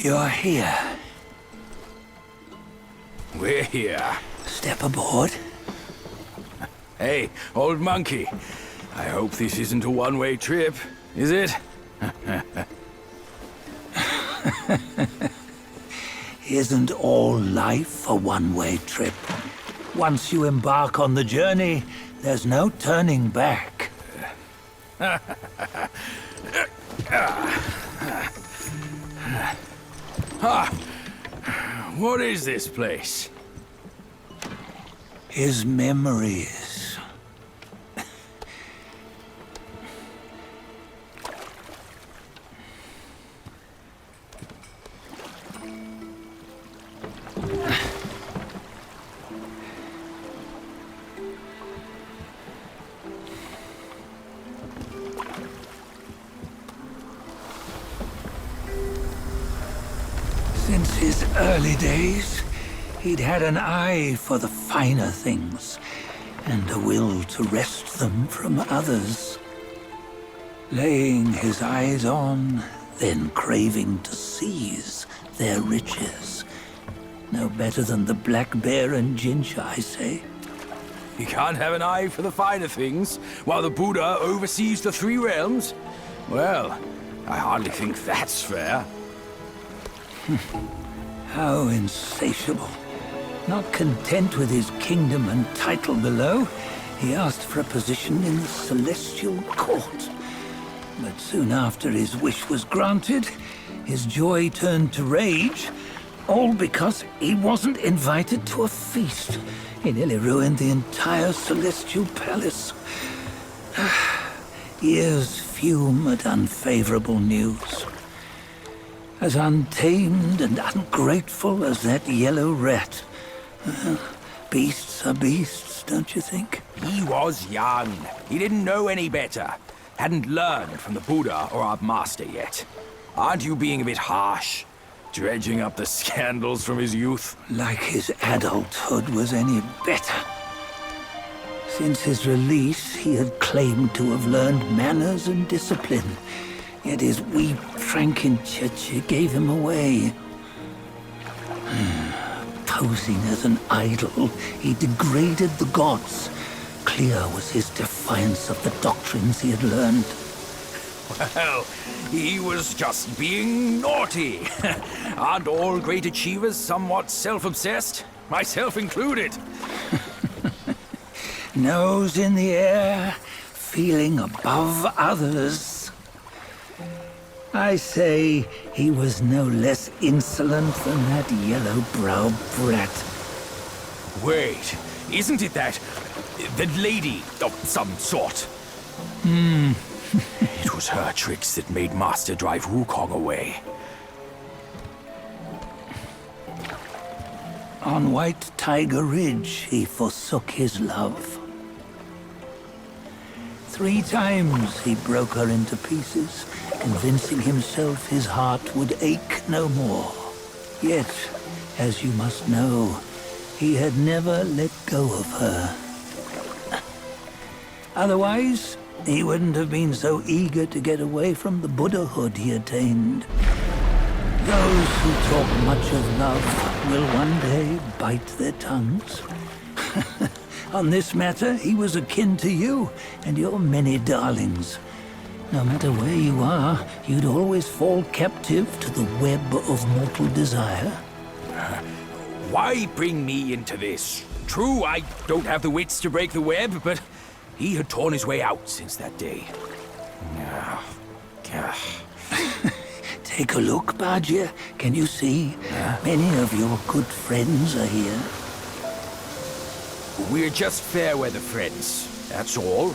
You're here. We're here. Step aboard. Hey, old monkey. I hope this isn't a one-way trip, is it? Isn't all life a one-way trip? Once you embark on the journey, there's no turning back. What is this place? His memories. Since his early days, he'd had an eye for the finer things, and a will to wrest them from others. Laying his eyes on, then craving to seize their riches. No better than the black bear and ginger, I say. You can't have an eye for the finer things, while the Buddha oversees the three realms? Well, I hardly think that's fair. How insatiable. Not content with his kingdom and title below, he asked for a position in the celestial court. But soon after his wish was granted, his joy turned to rage, all because he wasn't invited to a feast. He nearly ruined the entire celestial palace. Ears fume at unfavorable news. As untamed and ungrateful as that yellow rat. Beasts are beasts, don't you think? He was young. He didn't know any better. Hadn't learned from the Buddha or our master yet. Aren't you being a bit harsh? Dredging up the scandals from his youth? Like his adulthood was any better. Since his release, he had claimed to have learned manners and discipline. Yet his weak Frankenchurch gave him away. Posing as an idol, he degraded the gods. Clear was his defiance of the doctrines he had learned. Well, he was just being naughty. Aren't all great achievers somewhat self-obsessed? Myself included. Nose in the air, feeling above others. I say he was no less insolent than that yellow-browed brat. Wait, isn't it that lady of some sort? It was her tricks that made Master drive Wukong away. On White Tiger Ridge, he forsook his love. 3 times he broke her into pieces, convincing himself his heart would ache no more. Yet, as you must know, he had never let go of her. Otherwise, he wouldn't have been so eager to get away from the Buddhahood he attained. Those who talk much of love will one day bite their tongues. On this matter, he was akin to you and your many darlings. No matter where you are, you'd always fall captive to the web of mortal desire. Why bring me into this? True, I don't have the wits to break the web, but he had torn his way out since that day. Take a look, Bajia. Can you see? Many of your good friends are here. We're just fair-weather friends, that's all.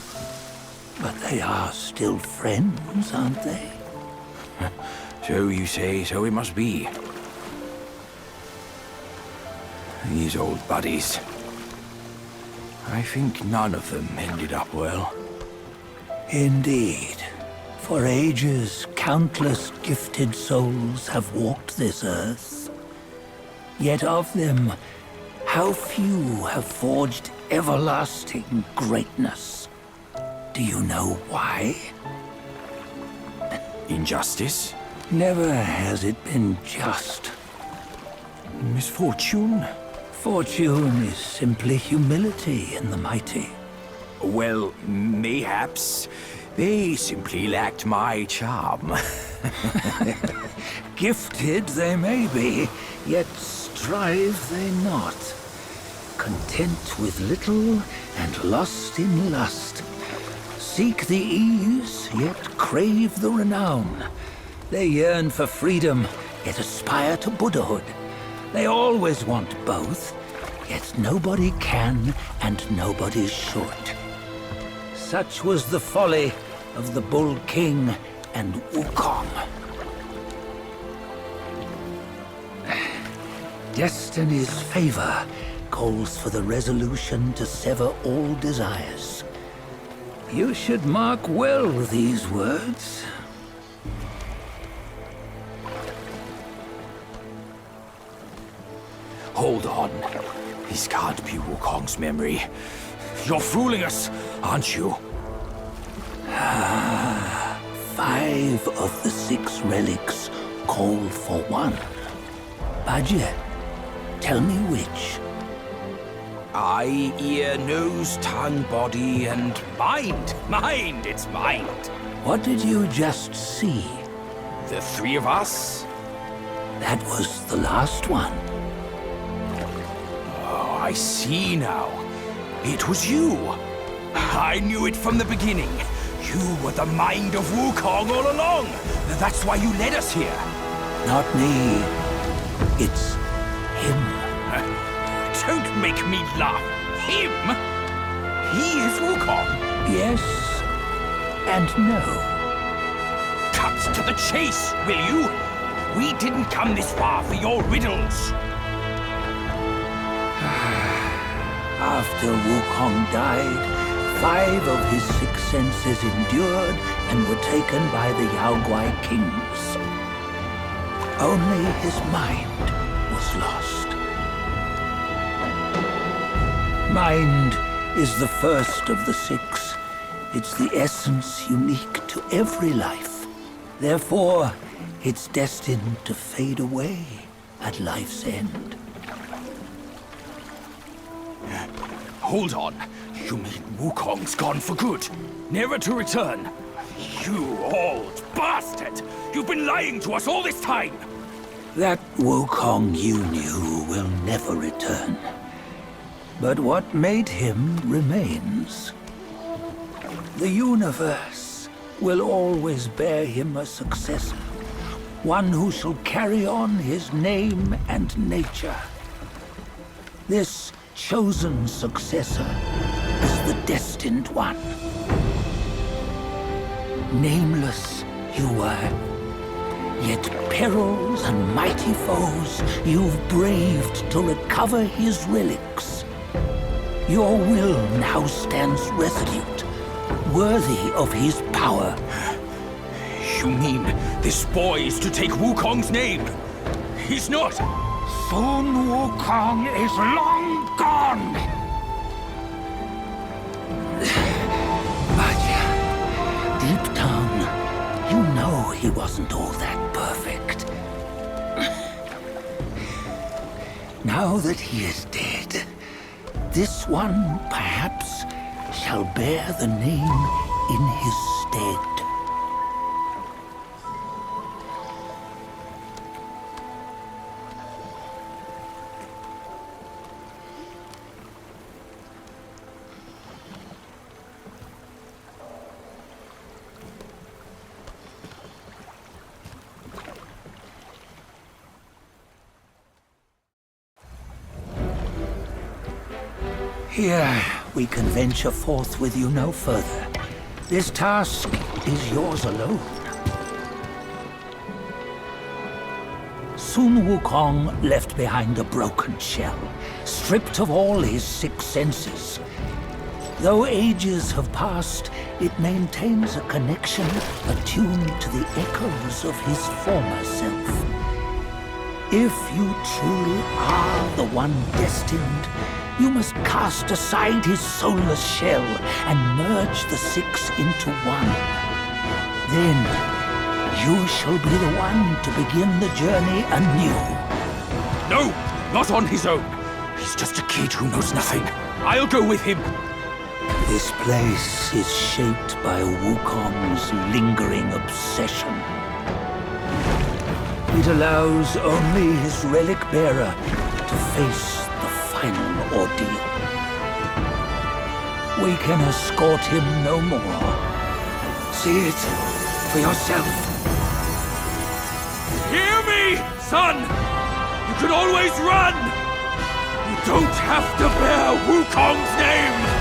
But they are still friends, aren't they? So you say, so it must be. These old buddies. I think none of them ended up well. Indeed. For ages, countless gifted souls have walked this earth. Yet of them, how few have forged everlasting greatness? Do you know why? Injustice? Never has it been just. Misfortune? Fortune is simply humility in the mighty. Well, mayhaps. They simply lacked my charm. Gifted they may be, yet strive they not. Content with little and lost in lust. Seek the ease, yet crave the renown. They yearn for freedom, yet aspire to Buddhahood. They always want both, yet nobody can and nobody should. Such was the folly of the Bull King and Wukong. Destiny's favor calls for the resolution to sever all desires. You should mark well these words. Hold on. This can't be Wukong's memory. You're fooling us, aren't you? 5 of the 6 relics call for one. Bajie, tell me which. Eye, ear, nose, tongue, body, and mind. Mind, it's mind. What did you just see? The 3 of us? That was the last one. Oh, I see now. It was you. I knew it from the beginning. You were the mind of Wukong all along. That's why you led us here. Not me. It's him. Don't make me laugh. Him? He is Wukong. Yes and no. Cut to the chase, will you? We didn't come this far for your riddles. After Wukong died, 5 of his 6 senses endured and were taken by the Yaoguai kings. Only his mind was lost. Mind is the first of the 6. It's the essence unique to every life. Therefore, it's destined to fade away at life's end. Hold on. You mean Wukong's gone for good? Never to return? You old bastard! You've been lying to us all this time! That Wukong you knew will never return. But what made him remains. The universe will always bear him a successor. One who shall carry on his name and nature. This chosen successor is the destined one. Nameless you were, yet perils and mighty foes you've braved to recover his relics. Your will now stands resolute, worthy of his power. You mean this boy is to take Wukong's name? He's not! Sun Wukong is long gone! Bajie, deep down, you know he wasn't all that perfect. Now that he is dead, this one, perhaps, shall bear the name in his stead. Here, we can venture forth with you no further. This task is yours alone. Sun Wukong left behind a broken shell, stripped of all his 6 senses. Though ages have passed, it maintains a connection attuned to the echoes of his former self. If you truly are the one destined, you must cast aside his soulless shell and merge the 6 into one. Then You shall be the one to begin the journey anew. No, not on his own. He's just a kid who knows nothing. I'll go with him. This place is shaped by Wukong's lingering obsession. It allows only his relic bearer to face the final ordeal. We can escort him no more. See it for yourself. Hear me, son! You can always run! You don't have to bear Wukong's name!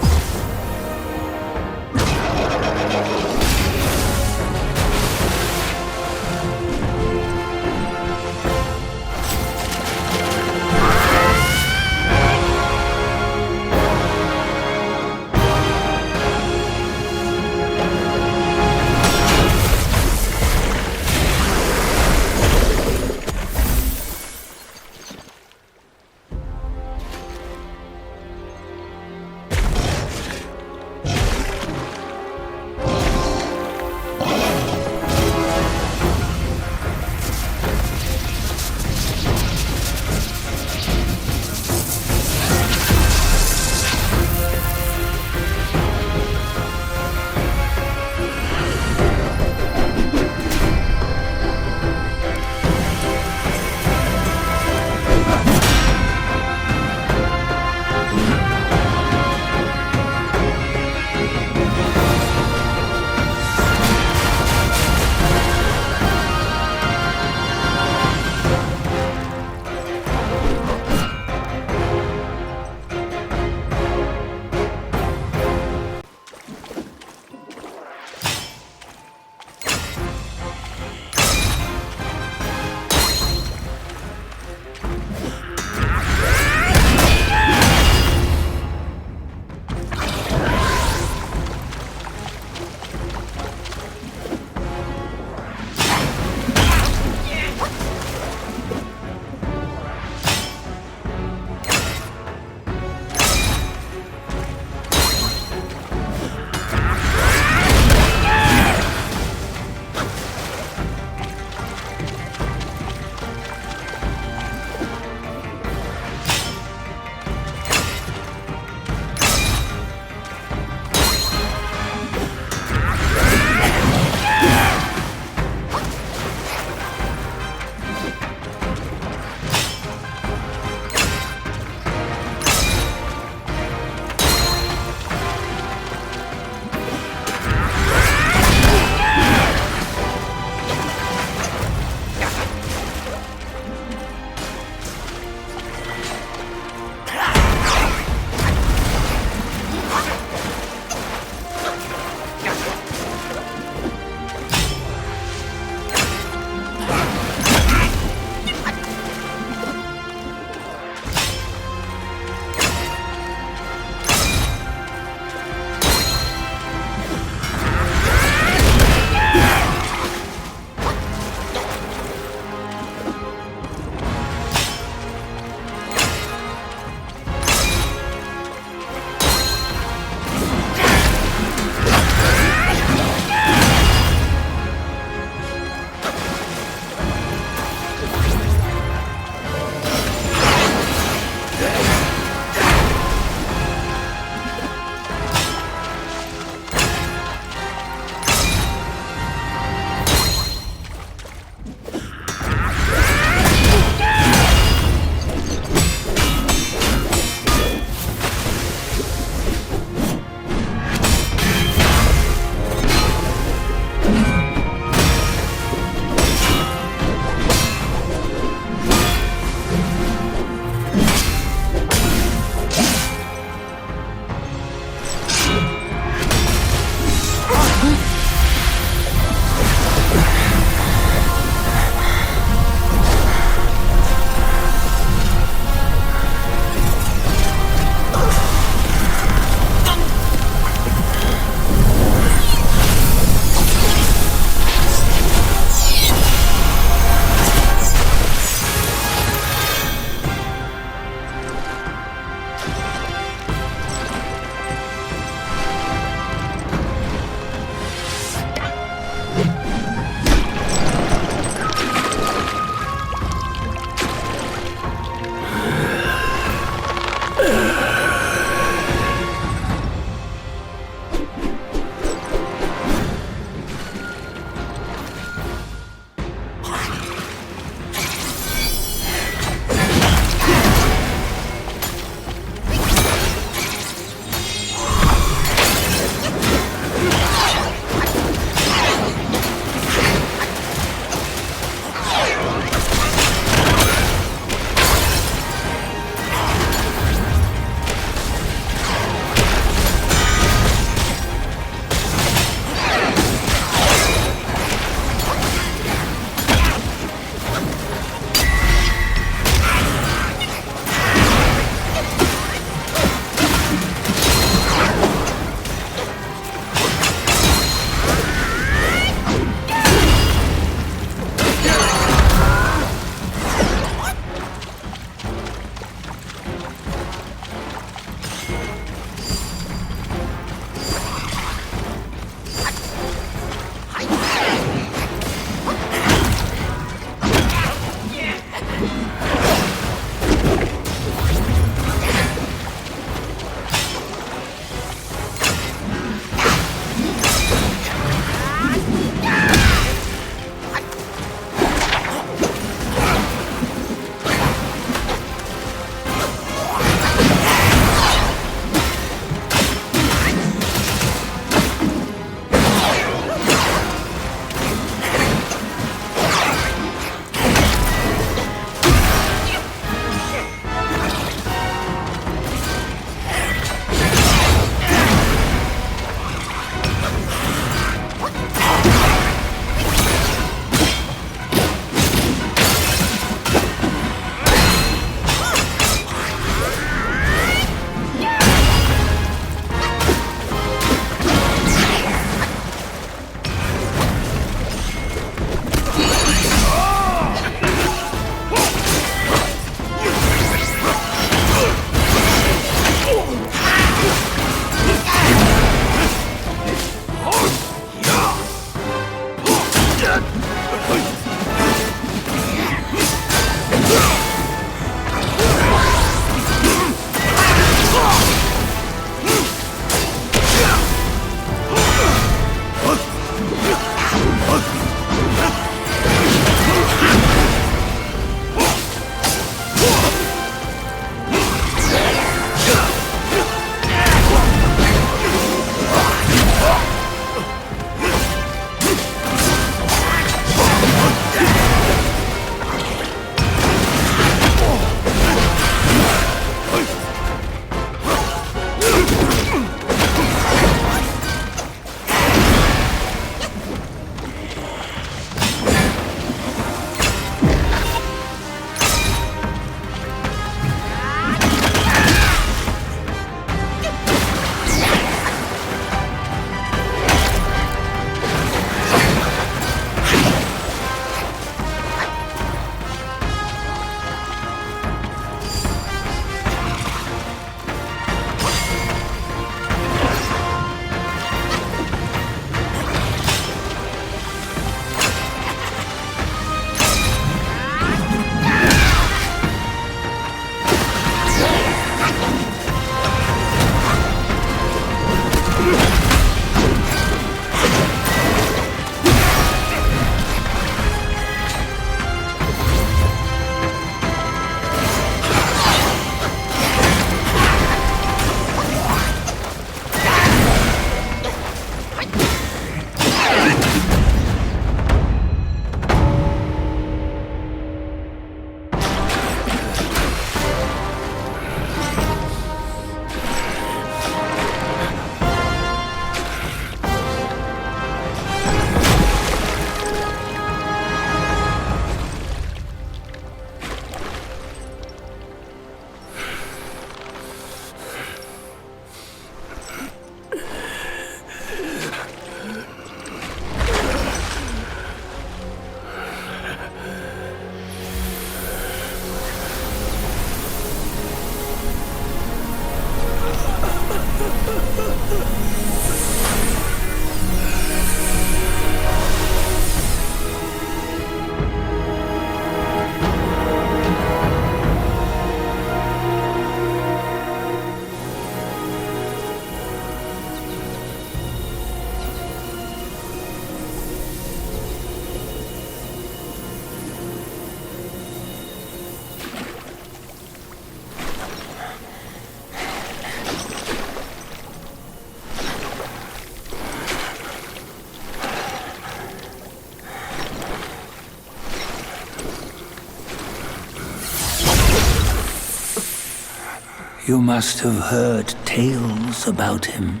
You must have heard tales about him.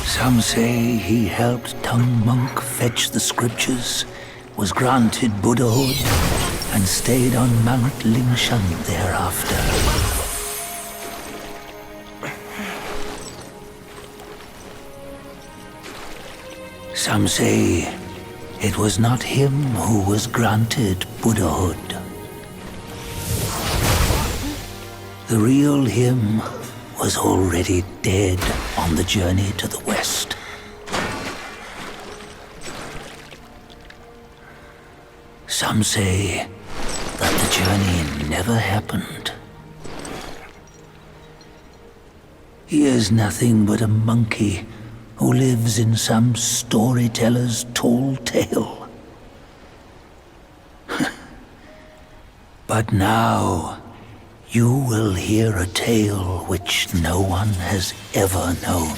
Some say he helped Tung Monk fetch the scriptures, was granted Buddhahood, and stayed on Mount Lingshan thereafter. Some say it was not him who was granted Buddhahood. The real him was already dead on the journey to the west. Some say that the journey never happened. He is nothing but a monkey who lives in some storyteller's tall tale. But now, you will hear a tale which no one has ever known.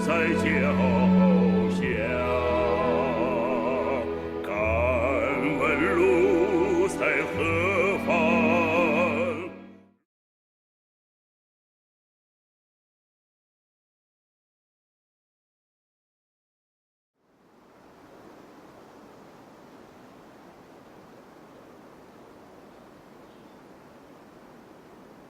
在街后。